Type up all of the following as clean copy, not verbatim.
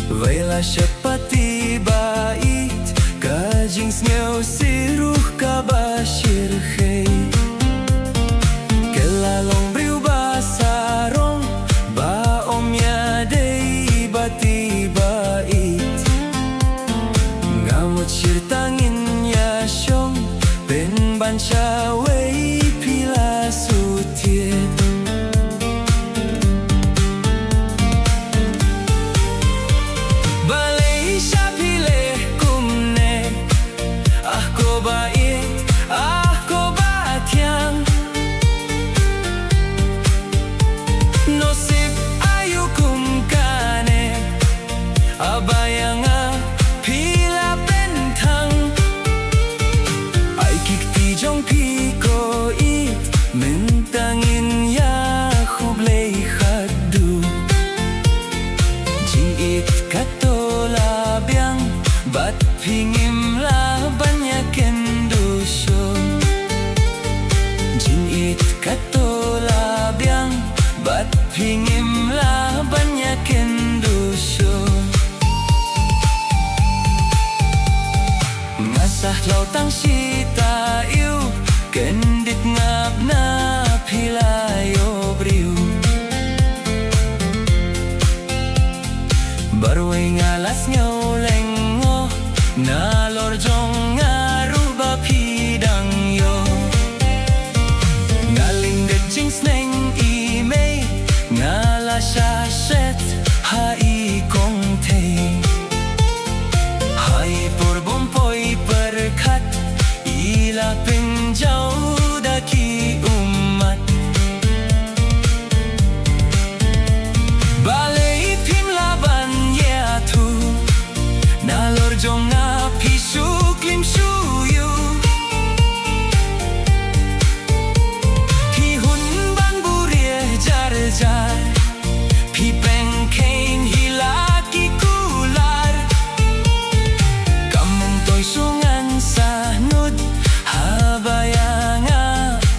vậy là seperti bait kajing sneo siruh kabashir khay kelalong berubah sarong baomnya day bati bait ngamut sirtangin ya syong ben ban shaway pila sutiet Abayanga pila bentang ay kikti jong piko it mentangin ya hublay khadu jiit katolabyang bat pingim la banyaken duso jiit katolabyang bat pingim la banyaken duso ngasah lautang sita iu kendit ngap na pilayo briu barway ngalas ngaw lengo na lorjong ngaruba pidang yo ngaling de jing sneng imay ngala shaset hai kong te hai porbompoy perkat ila penjau daki umat balai pim laban ya tu nalor jonga pisuk lim suyu pihun ban burie jar jar pipeng kain hilaki kular kamong toy sungan sahnud habayanga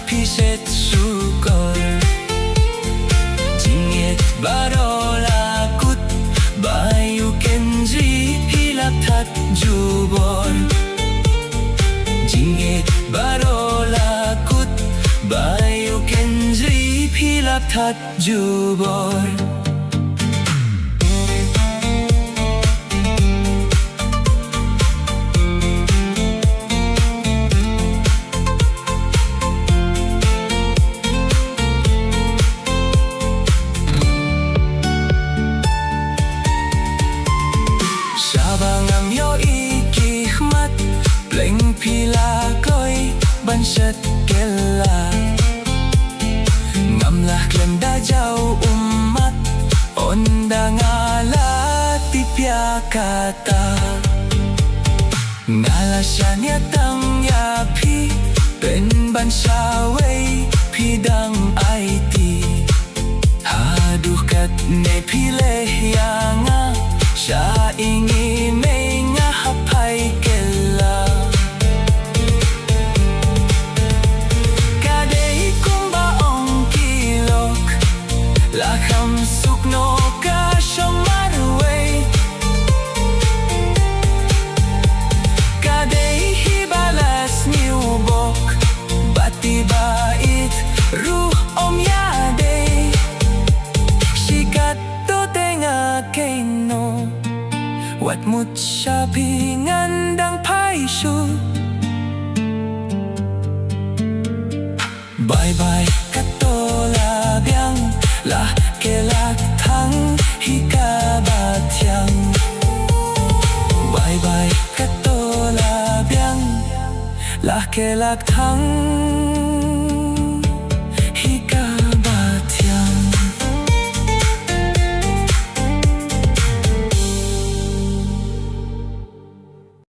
piset sukor jinget barolakut bayu kenji hilaptat jubor jinget barolakut bayu kenji hilaptat jubor Sabangam yo ikihmat pleng pila kloy banset kela ngamlah klem dajau umat onda ngala tipya kata ngala syanya tang yapi ben ban shaway pidang IT haduh kat ne pileh yanga sya ingin ngahapai kela kadei kumba ong kilok lakam sukno ka syong marway kadei hibalas niubok bati bait ruh om yade sikat to tenga kaino wat mut syapi ngandang paisyu bye bye katolabyang lah kelak thang hikabatyang bye bye katolabyang lah kelak thang